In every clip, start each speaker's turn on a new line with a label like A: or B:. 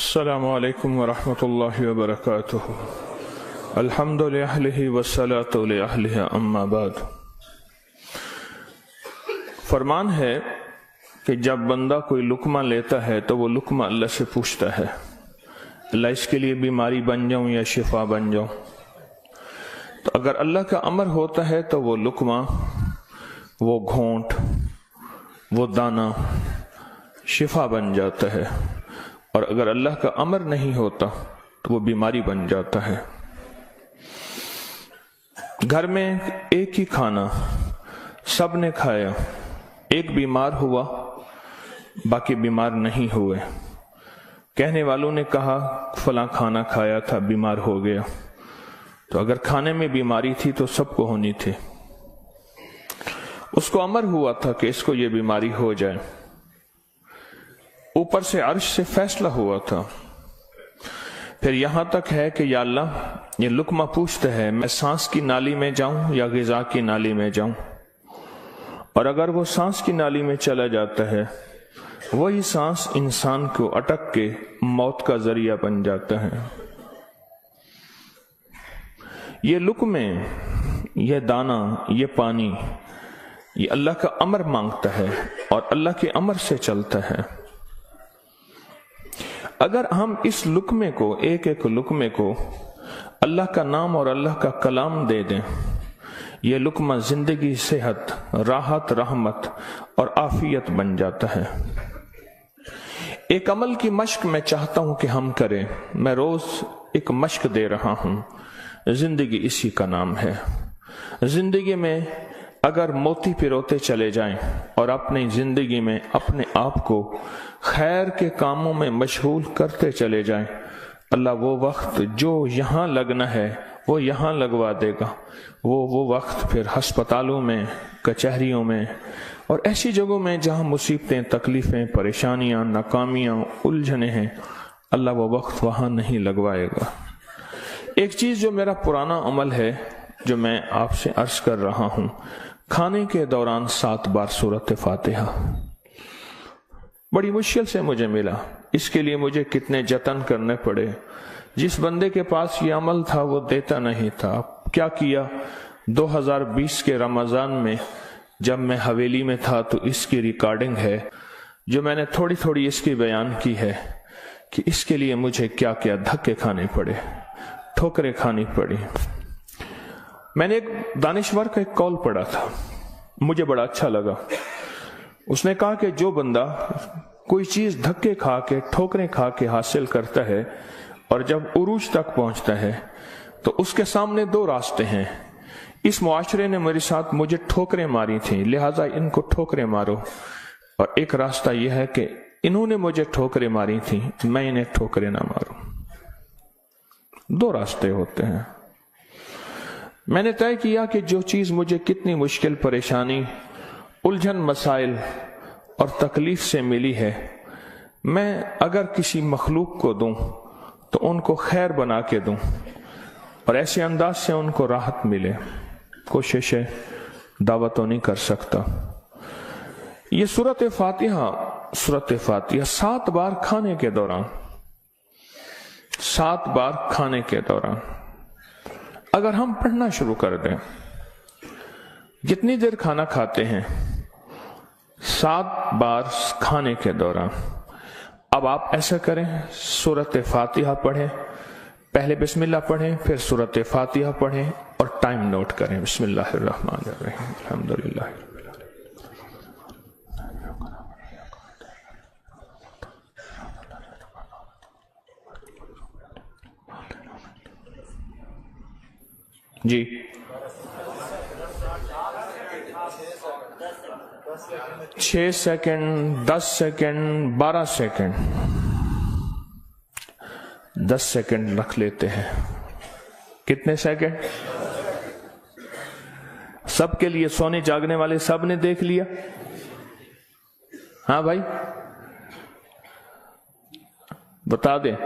A: السلام علیکم ورحمۃ اللہ وبرکاتہ۔ الحمد للہ والصلاۃ لأہلہ اما بعد۔ فرمان ہے کہ جب بندہ کوئی لقمہ لیتا ہے تو وہ لقمہ اللہ سے پوچھتا ہے، اللہ اس کے لیے بیماری بن جاؤں یا شفا بن جاؤں؟ تو اگر اللہ کا امر ہوتا ہے تو وہ لقمہ، وہ گھونٹ، وہ دانہ شفا بن جاتا ہے، اور اگر اللہ کا امر نہیں ہوتا تو وہ بیماری بن جاتا ہے۔ گھر میں ایک ہی کھانا سب نے کھایا، ایک بیمار ہوا باقی بیمار نہیں ہوئے، کہنے والوں نے کہا فلاں کھانا کھایا تھا بیمار ہو گیا، تو اگر کھانے میں بیماری تھی تو سب کو ہونی تھی۔ اس کو امر ہوا تھا کہ اس کو یہ بیماری ہو جائے، اوپر سے عرش سے فیصلہ ہوا تھا۔ پھر یہاں تک ہے کہ یا اللہ یہ لقمہ پوچھتا ہے میں سانس کی نالی میں جاؤں یا غذا کی نالی میں جاؤں، اور اگر وہ سانس کی نالی میں چلا جاتا ہے وہی سانس انسان کو اٹک کے موت کا ذریعہ بن جاتا ہے۔ یہ لقمے، یہ دانہ، یہ پانی، یہ اللہ کا امر مانگتا ہے اور اللہ کے امر سے چلتا ہے۔ اگر ہم اس لقمے کو، ایک ایک لقمے کو اللہ کا نام اور اللہ کا کلام دے دیں، یہ لقمہ زندگی، صحت، راحت، رحمت اور عافیت بن جاتا ہے۔ ایک عمل کی مشق میں چاہتا ہوں کہ ہم کریں، میں روز ایک مشق دے رہا ہوں، زندگی اسی کا نام ہے۔ زندگی میں اگر موتی پروتے چلے جائیں اور اپنی زندگی میں اپنے آپ کو خیر کے کاموں میں مشغول کرتے چلے جائیں، اللہ وہ وقت جو یہاں لگنا ہے وہ یہاں لگوا دے گا۔ وہ وقت پھر ہسپتالوں میں، کچہریوں میں اور ایسی جگہوں میں جہاں مصیبتیں، تکلیفیں، پریشانیاں، ناکامیاں، الجھنیں ہیں، اللہ وہ وقت وہاں نہیں لگوائے گا۔ ایک چیز جو میرا پرانا عمل ہے جو میں آپ سے عرض کر رہا ہوں، کھانے کے دوران 7 بار سورۃ فاتحہ، بڑی مشکل سے مجھے ملا، اس کے لیے مجھے کتنے جتن کرنے پڑے۔ جس بندے کے پاس یہ عمل تھا وہ دیتا نہیں تھا۔ کیا کیا، 2020 کے رمضان میں جب میں حویلی میں تھا تو اس کی ریکارڈنگ ہے جو میں نے تھوڑی تھوڑی اس کی بیان کی ہے کہ اس کے لیے مجھے کیا کیا دھکے کھانے پڑے، ٹھوکریں کھانی پڑی۔ میں نے ایک دانشور کا ایک قول پڑھا تھا، مجھے بڑا اچھا لگا۔ اس نے کہا کہ جو بندہ کوئی چیز دھکے کھا کے، ٹھوکریں کھا کے حاصل کرتا ہے اور جب عروج تک پہنچتا ہے تو اس کے سامنے 2 راستے ہیں۔ اس معاشرے نے میرے ساتھ مجھے ٹھوکریں ماری تھیں، لہٰذا ان کو ٹھوکریں مارو، اور ایک راستہ یہ ہے کہ انہوں نے مجھے ٹھوکریں ماری تھیں، میں انہیں ٹھوکریں نہ ماروں۔ 2 راستے ہوتے ہیں۔ میں نے طے کیا کہ جو چیز مجھے کتنی مشکل، پریشانی، الجھن، مسائل اور تکلیف سے ملی ہے، میں اگر کسی مخلوق کو دوں تو ان کو خیر بنا کے دوں اور ایسے انداز سے ان کو راحت ملے۔ کوشش ہے، دعوت تو نہیں کر سکتا۔ یہ سورۃ فاتحہ 7 بار کھانے کے دوران، 7 بار کھانے کے دوران اگر ہم پڑھنا شروع کر دیں، جتنی دیر کھانا کھاتے ہیں 7 بار کھانے کے دوران، اب آپ ایسا کریں، سورۃ فاتحہ پڑھیں، پہلے بسم اللہ پڑھیں، پھر سورۃ فاتحہ پڑھیں اور ٹائم نوٹ کریں۔ بسم اللہ الرحمن الرحیم، الحمدللہ۔ جی 6 سیکنڈ، 10 سیکنڈ، 12 سیکنڈ، 10 سیکنڈ رکھ لیتے ہیں۔ کتنے سیکنڈ؟ سب کے لیے، سونے جاگنے والے سب نے دیکھ لیا؟ ہاں بھائی بتا دیں،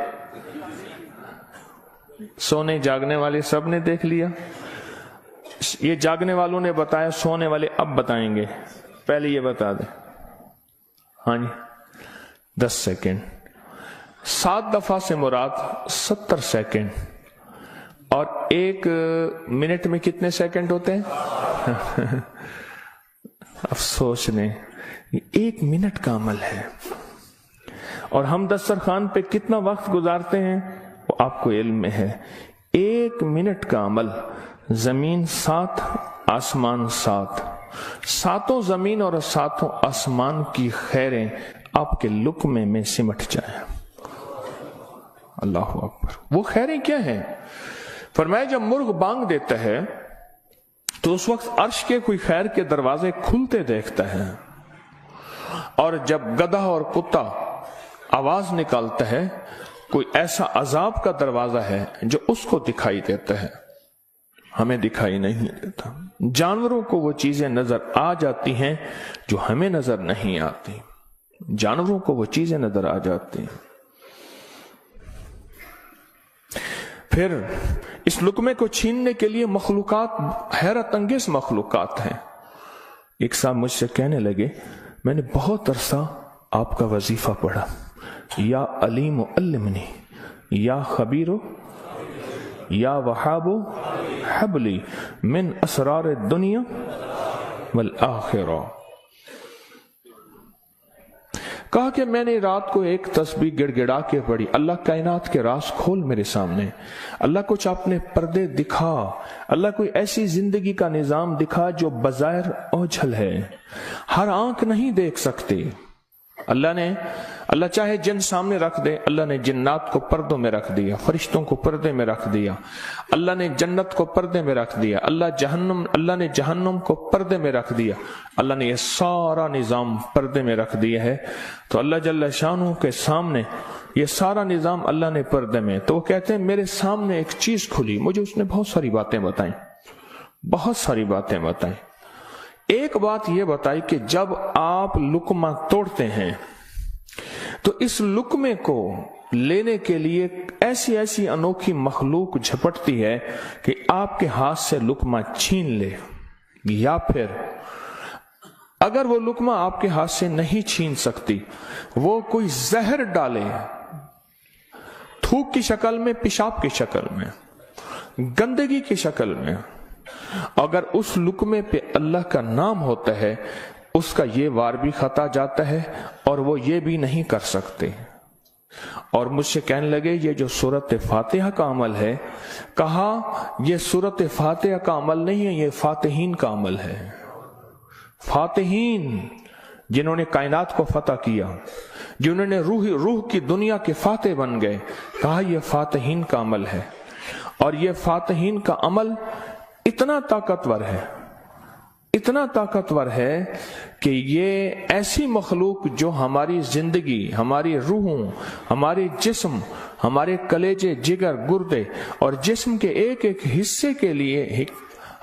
A: سونے جاگنے والے سب نے دیکھ لیا؟ یہ جاگنے والوں نے بتایا، سونے والے اب بتائیں گے، پہلے یہ بتا دیں۔ ہاں جی 10 سیکنڈ۔ 7 دفعہ سے مراد 70 سیکنڈ، اور 1 منٹ میں کتنے سیکنڈ ہوتے ہیں؟ افسوس نے 1 منٹ کا عمل ہے، اور ہم دسترخوان پہ کتنا وقت گزارتے ہیں وہ آپ کو علم میں ہے۔ 1 منٹ کا عمل، زمین 7 آسمان 7، 7 زمین اور 7 آسمان کی خیریں آپ کے لقمے میں سمٹ جائیں۔ اللہ اکبر۔ وہ خیریں کیا ہیں؟ فرمایا جب مرغ بانگ دیتا ہے تو اس وقت عرش کے کوئی خیر کے دروازے کھلتے دیکھتا ہے، اور جب گدھا اور کتا آواز نکالتا ہے کوئی ایسا عذاب کا دروازہ ہے جو اس کو دکھائی دیتا ہے، ہمیں دکھائی نہیں دیتا۔ جانوروں کو وہ چیزیں نظر آ جاتی ہیں جو ہمیں نظر نہیں آتی، جانوروں کو وہ چیزیں نظر آ جاتی ہیں۔ پھر اس لقمے کو چھیننے کے لیے مخلوقات، حیرت انگیز مخلوقات ہیں۔ ایک صاحب مجھ سے کہنے لگے میں نے بہت عرصہ آپ کا وظیفہ پڑھا، یا علیم علمنی، یا خبیر یا وہاب حبلی من اسرار الدنیا والآخرہ۔ کہا کہ میں نے رات کو ایک تسبیح گڑ گڑا کے پڑھی، اللہ کائنات کے راز کھول میرے سامنے، اللہ کچھ اپنے پردے دکھا، اللہ کوئی ایسی زندگی کا نظام دکھا جو بظاہر اوجھل ہے، ہر آنکھ نہیں دیکھ سکتی۔ اللہ چاہے جن سامنے رکھ دے، اللہ نے جنات کو پردوں میں رکھ دیا، فرشتوں کو پردے میں رکھ دیا، اللہ نے جنت کو پردے میں رکھ دیا، اللہ نے جہنم کو پردے میں رکھ دیا، اللہ نے یہ سارا نظام پردے میں رکھ دیا ہے۔ تو اللہ جل شانہ کے سامنے یہ سارا نظام اللہ نے پردے میں، تو وہ کہتے ہیں میرے سامنے ایک چیز کھلی، مجھے اس نے بہت ساری باتیں بتائیں، بہت ساری باتیں بتائیں۔ ایک بات یہ بتائی کہ جب آپ لقمہ توڑتے ہیں تو اس لقمے کو لینے کے لیے ایسی ایسی انوکھی مخلوق جھپٹتی ہے کہ آپ کے ہاتھ سے لقمہ چھین لے، یا پھر اگر وہ لقمہ آپ کے ہاتھ سے نہیں چھین سکتی، وہ کوئی زہر ڈالے، تھوک کی شکل میں، پیشاب کی شکل میں، گندگی کی شکل میں۔ اگر اس لقمے پہ اللہ کا نام ہوتا ہے، اس کا یہ وار بھی خطا جاتا ہے اور وہ یہ بھی نہیں کر سکتے۔ اور مجھ سے کہنے لگے یہ جو سورۃ فاتحہ کا عمل ہے، کہا یہ سورۃ فاتحہ کا عمل نہیں ہے، یہ فاتحین کا عمل ہے۔ فاتحین جنہوں نے کائنات کو فتح کیا، جنہوں نے روح کی دنیا کے فاتح بن گئے، کہا یہ فاتحین کا عمل ہے۔ اور یہ فاتحین کا عمل اتنا طاقتور ہے، اتنا طاقتور ہے کہ یہ ایسی مخلوق جو ہماری زندگی، ہماری روحوں، ہمارے جسم، ہمارے کلیجے، جگر، گردے اور جسم کے ایک ایک حصے کے لیے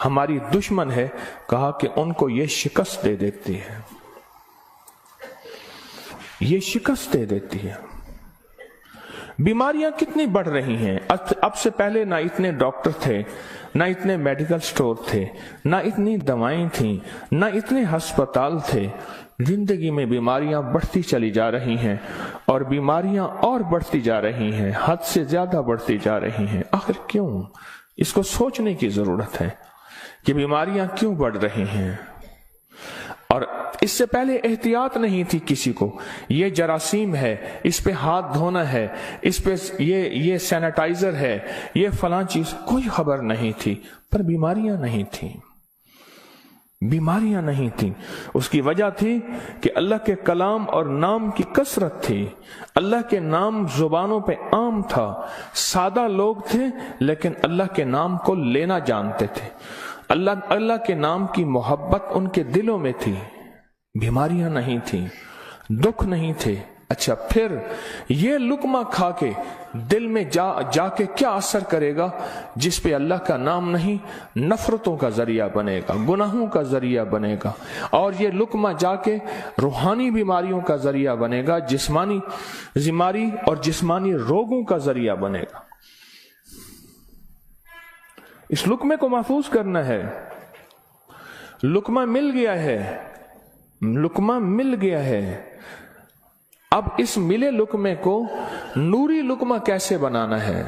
A: ہماری دشمن ہے، کہا کہ ان کو یہ شکست دے دیتی ہے، یہ شکست دے دیتی ہے۔ بیماریاں کتنی بڑھ رہی ہیں، اب سے پہلے نہ اتنے ڈاکٹر تھے، نہ اتنے میڈیکل سٹور تھے، نہ اتنی دوائیں تھیں، نہ اتنے ہسپتال تھے۔ زندگی میں بیماریاں بڑھتی چلی جا رہی ہیں، اور بیماریاں اور بڑھتی جا رہی ہیں، حد سے زیادہ بڑھتی جا رہی ہیں۔ آخر کیوں؟ اس کو سوچنے کی ضرورت ہے کہ بیماریاں کیوں بڑھ رہی ہیں۔ اور اس سے پہلے احتیاط نہیں تھی کسی کو، یہ جراثیم ہے، اس پہ ہاتھ دھونا ہے، اس پہ یہ سینیٹائزر ہے، یہ فلاں چیز، کوئی خبر نہیں تھی، پر بیماریاں نہیں تھیں، بیماریاں نہیں تھیں۔ اس کی وجہ تھی کہ اللہ کے کلام اور نام کی کثرت تھی، اللہ کے نام زبانوں پہ عام تھا، سادہ لوگ تھے لیکن اللہ کے نام کو لینا جانتے تھے، اللہ کے نام کی محبت ان کے دلوں میں تھی، بیماریاں نہیں تھیں، دکھ نہیں تھے۔ اچھا، پھر یہ لقمہ کھا کے دل میں جا کے کیا اثر کرے گا؟ جس پہ اللہ کا نام نہیں، نفرتوں کا ذریعہ بنے گا، گناہوں کا ذریعہ بنے گا، اور یہ لقمہ جا کے روحانی بیماریوں کا ذریعہ بنے گا، جسمانی بیماری اور جسمانی روگوں کا ذریعہ بنے گا۔ اس لقمے کو محفوظ کرنا ہے۔ لقمہ مل گیا ہے، لقمہ مل گیا ہے۔ اب اس ملے لقمے کو نوری لقمہ کیسے بنانا ہے؟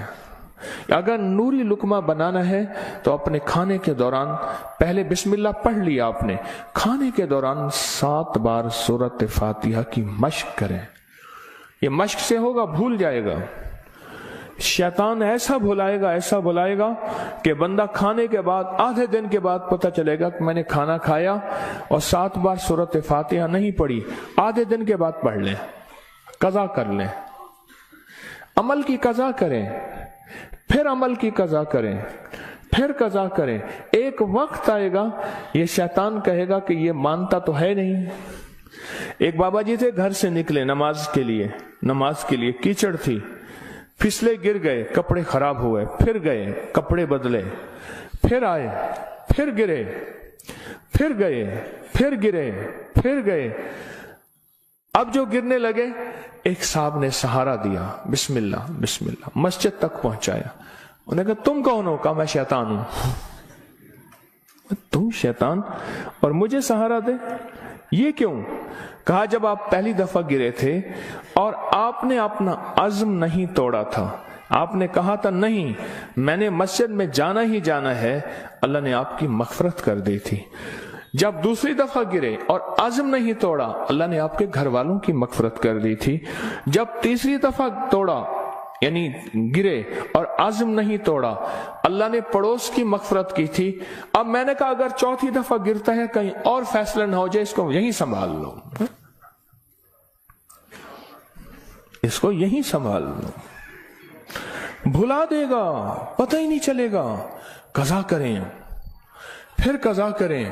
A: اگر نوری لقمہ بنانا ہے تو اپنے کھانے کے دوران پہلے بسم اللہ پڑھ لیا آپ نے، کھانے کے دوران 7 بار سورۃ فاتحہ کی مشق کریں. یہ مشق سے ہوگا، بھول جائے گا. شیطان ایسا بھلائے گا کہ بندہ کھانے کے بعد آدھے دن کے بعد پتہ چلے گا کہ میں نے کھانا کھایا اور 7 بار سورۃ فاتحہ نہیں پڑھی. آدھے دن کے بعد پڑھ لیں، قضا کر لیں. عمل کی قضا کریں، پھر عمل کی قضا کریں، پھر قضا کریں. ایک وقت آئے گا یہ شیطان کہے گا کہ یہ مانتا تو ہے نہیں. ایک بابا جی تھے، گھر سے نکلے نماز کے لیے کیچڑ تھی، پھسلے، گر گئے، کپڑے خراب ہوئے، پھر گئے، کپڑے بدلے، پھر آئے، پھر گرے، پھر گئے، پھر گرے، پھر گئے. اب جو گرنے لگے ایک صاحب نے سہارا دیا، بسم اللہ بسم اللہ، مسجد تک پہنچایا. انہوں نے کہا تم کون ہو؟ کہا میں شیطان ہوں. تم شیطان اور مجھے سہارا دے؟ یہ کیوں؟ کہا جب آپ پہلی دفعہ گرے تھے اور آپ نے اپنا عزم نہیں توڑا تھا، آپ نے کہا تھا نہیں میں نے مسجد میں جانا ہی جانا ہے، اللہ نے آپ کی مغفرت کر دی تھی. جب دوسری دفعہ گرے اور عزم نہیں توڑا، اللہ نے آپ کے گھر والوں کی مغفرت کر دی تھی. جب تیسری دفعہ توڑا یعنی گرے اور عزم نہیں توڑا، اللہ نے پڑوس کی مغفرت کی تھی. اب میں نے کہا اگر چوتھی دفعہ گرتا ہے کہیں اور فیصلہ نہ ہو جائے، اس کو یہیں سنبھال لو، اس کو یہیں سنبھال لو. بھلا دے گا، پتہ ہی نہیں چلے گا. قضا کریں، پھر قضا کریں،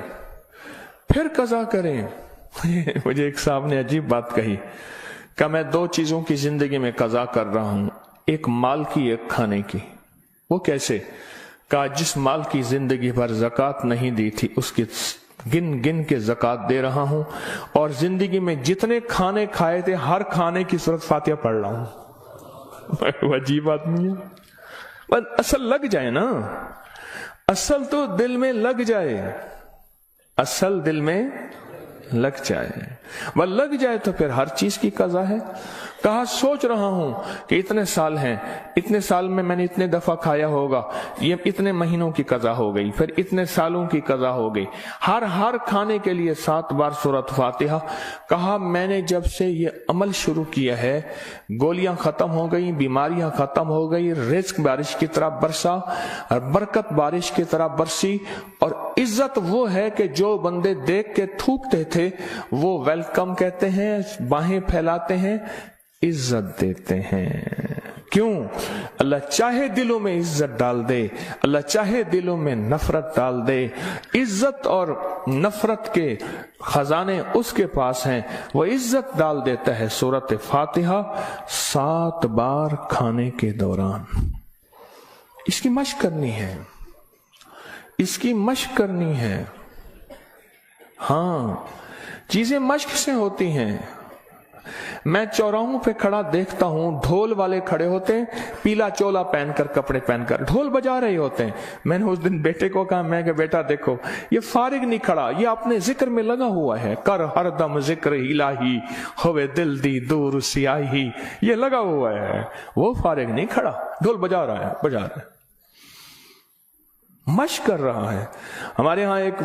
A: پھر قضا کریں. مجھے ایک صاحب نے عجیب بات کہی کہ میں 2 چیزوں کی زندگی میں قضا کر رہا ہوں، ایک مال کی، ایک کھانے کی. وہ کیسے؟ کہا جس مال کی زندگی بھر زکوٰۃ نہیں دی تھی اس کی گن گن کے زکوٰۃ دے رہا ہوں، اور زندگی میں جتنے کھانے کھائے تھے ہر کھانے کی سورۃ فاتحہ پڑھ رہا ہوں. وہ عجیب آدمی ہے. بس اصل لگ جائے نا، اصل تو دل میں لگ جائے، اصل دل میں لگ جائے. وہ لگ جائے تو پھر ہر چیز کی قضا ہے. کہا سوچ رہا ہوں کہ اتنے سال ہیں، اتنے سال میں نے اتنے دفعہ کھایا ہوگا، یہ اتنے مہینوں کی قضا ہو گئی، پھر اتنے سالوں کی قضا ہو گئی، ہر کھانے کے لیے 7 بار سورۃ فاتحہ. کہا میں نے جب سے یہ عمل شروع کیا ہے، گولیاں ختم ہو گئی، بیماریاں ختم ہو گئی، رزق بارش کی طرح برسا، برکت بارش کی طرح برسی. اور عزت وہ ہے کہ جو بندے دیکھ کے تھوکتے تھے وہ ویلکم کہتے ہیں، باہیں پھیلاتے ہیں، عزت دیتے ہیں. کیوں؟ اللہ چاہے دلوں میں عزت ڈال دے، اللہ چاہے دلوں میں نفرت ڈال دے. عزت اور نفرت کے خزانے اس کے پاس ہیں، وہ عزت ڈال دیتا ہے. سورۃ فاتحہ 7 بار کھانے کے دوران. اس کی مشق کرنی ہے، اس کی مشق کرنی ہے. ہاں چیزیں مشق سے ہوتی ہیں. میں چوراہوں پہ کھڑا دیکھتا ہوں، ڈھول والے کھڑے ہوتے ہیں، پیلا چولا پہن کر، کپڑے پہن کر ڈھول بجا رہے ہوتے ہیں. میں نے اس دن بیٹے کو کہا، میں کہ بیٹا دیکھو یہ فارغ نہیں کھڑا، یہ اپنے ذکر میں لگا ہوا ہے. کر ہر دم ذکر الہی، ہوئے دل دی دور سیاہی، یہ لگا ہوا ہے. وہ فارغ نہیں کھڑا، ڈھول بجا رہا ہے، مشق کر رہا ہے. ہمارے ہاں ایک،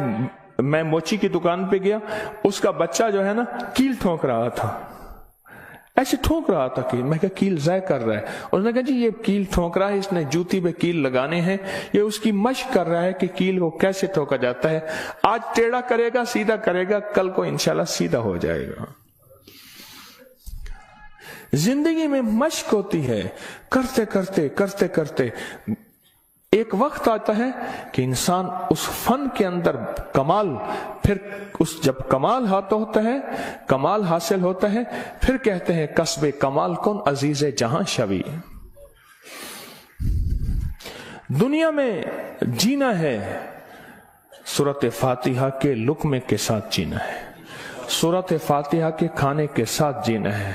A: میں موچی کی دکان پہ گیا، اس کا بچہ جو ہے نا کیل ٹھونک رہا تھا، ایسے ٹھونک رہا تھا کیل. میں کہا کیل ضائع کر رہا ہے. اس نے کہا جی یہ کیل ٹھونک رہا ہے، اس نے جوتی پہ کیل لگانے ہیں، یہ اس کی مشق کر رہا ہے کہ کیل کو کیسے ٹھوکا جاتا ہے. آج ٹیڑھا کرے گا، سیدھا کرے گا، کل کو انشاءاللہ سیدھا ہو جائے گا. زندگی میں مشق ہوتی ہے، کرتے کرتے کرتے کرتے ایک وقت آتا ہے کہ انسان اس فن کے اندر کمال، پھر جب کمال ہوتا ہے، کمال حاصل ہوتا ہے، پھر کہتے ہیں کسب کمال کن عزیز جہاں شوی. دنیا میں جینا ہے سورۃ فاتحہ کے لقمے کے ساتھ جینا ہے، سورۃ فاتحہ کے کھانے کے ساتھ جینا ہے،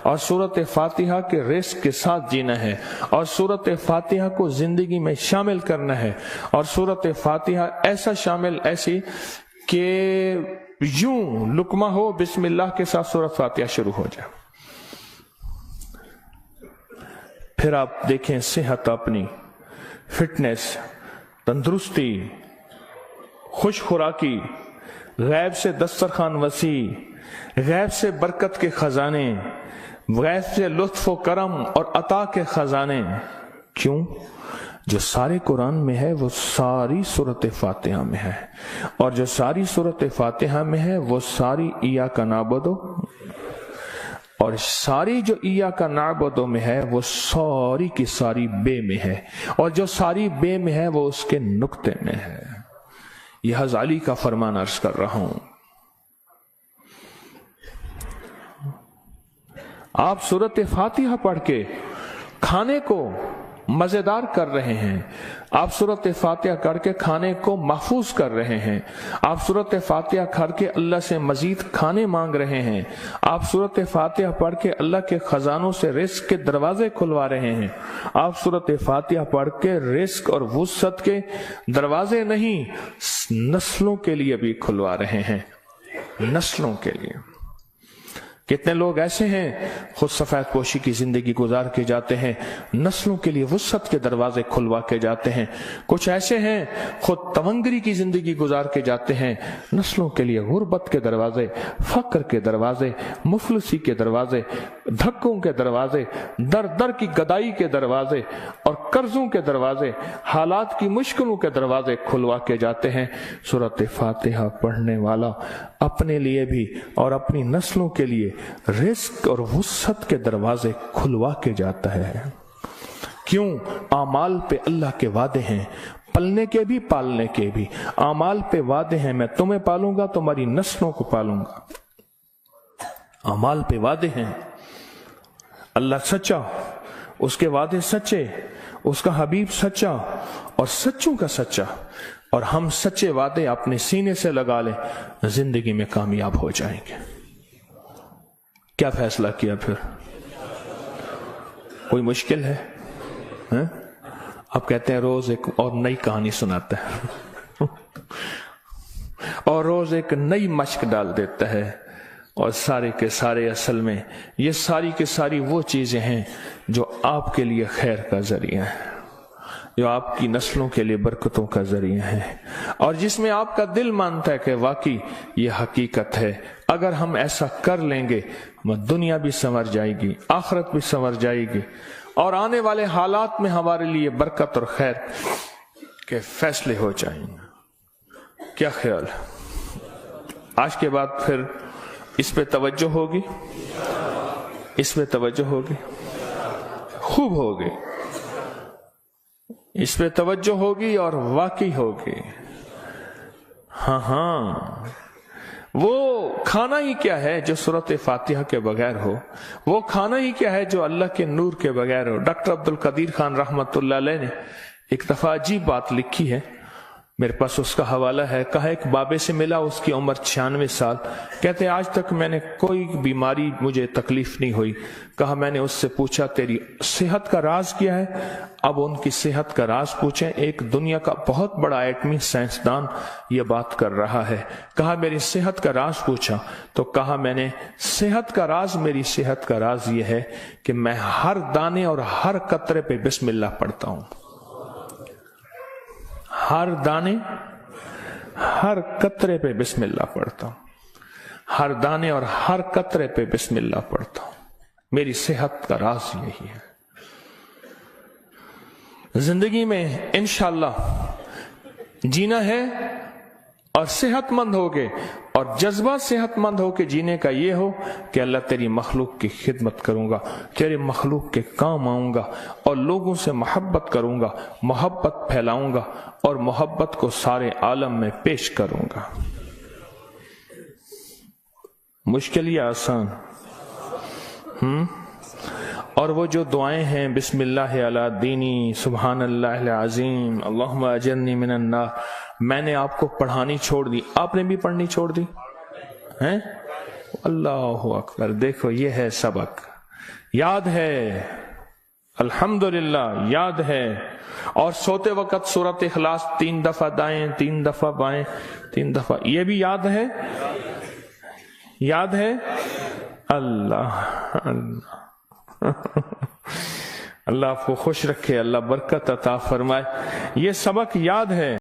A: اور سورۃ فاتحہ کے رزق کے ساتھ جینا ہے، اور سورۃ فاتحہ کو زندگی میں شامل کرنا ہے. اور سورۃ فاتحہ ایسا شامل، ایسی کہ یوں لقمہ ہو، بسم اللہ کے ساتھ سورۃ فاتحہ شروع ہو جائے. پھر آپ دیکھیں صحت اپنی، فٹنس، تندرستی، خوش خوراکی، غیب سے دسترخوان وسیع، غیب سے برکت کے خزانے، غیب سے لطف و کرم اور عطا کے خزانے. کیوں؟ جو سارے قرآن میں ہے وہ ساری سورۃ فاتحہ میں ہے، اور جو ساری سورۃ فاتحہ میں ہے وہ ساری ایاک نعبد، اور ساری جو ایاک نعبد میں ہے وہ ساری کی ساری بے میں ہے، اور جو ساری بے میں ہے وہ اس کے نقطے میں ہے. یہ حضرت علی کا فرمان عرض کر رہا ہوں. آپ سورۃ فاتحہ پڑھ کے کھانے کو مزیدار کر رہے ہیں، آپ سورۃ فاتحہ کر کے کھانے کو محفوظ کر رہے ہیں، آپ سورۃ فاتحہ کر کے اللہ سے مزید کھانے مانگ رہے ہیں، آپ سورۃ فاتحہ پڑھ کے اللہ کے خزانوں سے رزق کے دروازے کھلوا رہے ہیں، آپ سورۃ فاتحہ پڑھ کے رزق اور وسعت کے دروازے نہیں نسلوں کے لیے بھی کھلوا رہے ہیں، نسلوں کے لیے. کتنے لوگ ایسے ہیں خود سفید پوشی کی زندگی گزار کے جاتے ہیں، نسلوں کے لیے وسعت کے دروازے کھلوا کے جاتے ہیں. کچھ ایسے ہیں خود تونگری کی زندگی گزار کے جاتے ہیں، نسلوں کے لیے غربت کے دروازے، فقر کے دروازے، مفلسی کے دروازے، دھکوں کے دروازے، در در کی گدائی کے دروازے اور قرضوں کے دروازے، حالات کی مشکلوں کے دروازے کھلوا کے جاتے ہیں. سورۃ فاتحہ پڑھنے والا اپنے لیے بھی اور اپنی نسلوں کے لیے رزق اور وسعت کے دروازے کھلوا کے جاتا ہے. کیوں؟ اعمال پہ اللہ کے وعدے ہیں، پلنے کے بھی پالنے کے بھی. اعمال پہ وعدے ہیں، میں تمہیں پالوں گا، تمہاری نسلوں کو پالوں گا. اعمال پہ وعدے ہیں. اللہ سچا، اس کے وعدے سچے، اس کا حبیب سچا اور سچوں کا سچا، اور ہم سچے وعدے اپنے سینے سے لگا لیں، زندگی میں کامیاب ہو جائیں گے. کیا فیصلہ کیا پھر؟ کوئی مشکل ہے؟ اب کہتے ہیں روز ایک اور نئی کہانی سناتا ہے اور روز ایک نئی مشق ڈال دیتا ہے، اور سارے کے سارے اصل میں یہ ساری کے ساری وہ چیزیں ہیں جو آپ کے لیے خیر کا ذریعہ ہے، جو آپ کی نسلوں کے لیے برکتوں کا ذریعہ ہے، اور جس میں آپ کا دل مانتا ہے کہ واقعی یہ حقیقت ہے. اگر ہم ایسا کر لیں گے دنیا بھی سنور جائے گی، آخرت بھی سنور جائے گی، اور آنے والے حالات میں ہمارے لیے برکت اور خیر کے فیصلے ہو جائیں گے. کیا خیال ہے؟ آج کے بعد پھر اس پہ توجہ ہوگی، اس پہ توجہ ہوگی، خوب ہوگی، اس پہ توجہ ہوگی اور واقعی ہوگی. ہاں وہ کھانا ہی کیا ہے جو سورۃ فاتحہ کے بغیر ہو، وہ کھانا ہی کیا ہے جو اللہ کے نور کے بغیر ہو. ڈاکٹر عبد القدیر خان رحمت اللہ علیہ نے ایک دفعہ عجیب بات لکھی ہے، میرے پاس اس کا حوالہ ہے. کہا ایک بابے سے ملا، اس کی عمر 96 سال. کہتے ہیں آج تک میں نے کوئی بیماری مجھے تکلیف نہیں ہوئی. کہا میں نے اس سے پوچھا تیری صحت کا راز کیا ہے؟ اب ان کی صحت کا راز پوچھیں. ایک دنیا کا بہت بڑا ایٹمی سائنسدان یہ بات کر رہا ہے. کہا میری صحت کا راز پوچھا تو کہا میں نے صحت کا راز، میری صحت کا راز یہ ہے کہ میں ہر دانے اور ہر قطرے پہ بسم اللہ پڑھتا ہوں. ہر دانے، ہر قطرے پہ بسم اللہ پڑھتا ہوں، ہر دانے اور ہر قطرے پہ بسم اللہ پڑھتا ہوں. میری صحت کا راز یہی ہے. زندگی میں انشاءاللہ جینا ہے اور صحت مند ہوگے، اور جذبہ صحت مند ہو کے جینے کا یہ ہو کہ اللہ تیری مخلوق کی خدمت کروں گا، تیرے مخلوق کے کام آؤں گا، اور لوگوں سے محبت کروں گا، محبت پھیلاؤں گا، اور محبت کو سارے عالم میں پیش کروں گا. مشکل یا آسان؟ اور وہ جو دعائیں ہیں بسم اللہ علی دینی، سبحان اللہ العظیم، اللہم اجرنی من النار، میں نے آپ کو پڑھانی چھوڑ دی، آپ نے بھی پڑھنی چھوڑ دی ہیں؟ اللہ اکبر. دیکھو یہ ہے سبق، یاد ہے، الحمدللہ یاد ہے. اور سوتے وقت سورۃ اخلاص 3 دفعہ دائیں، 3 دفعہ بائیں، 3 دفعہ، یہ بھی یاد ہے، یاد ہے. اللہ اللہ اللہ آپ کو خوش رکھے، اللہ برکت عطا فرمائے۔ یہ سبق یاد ہے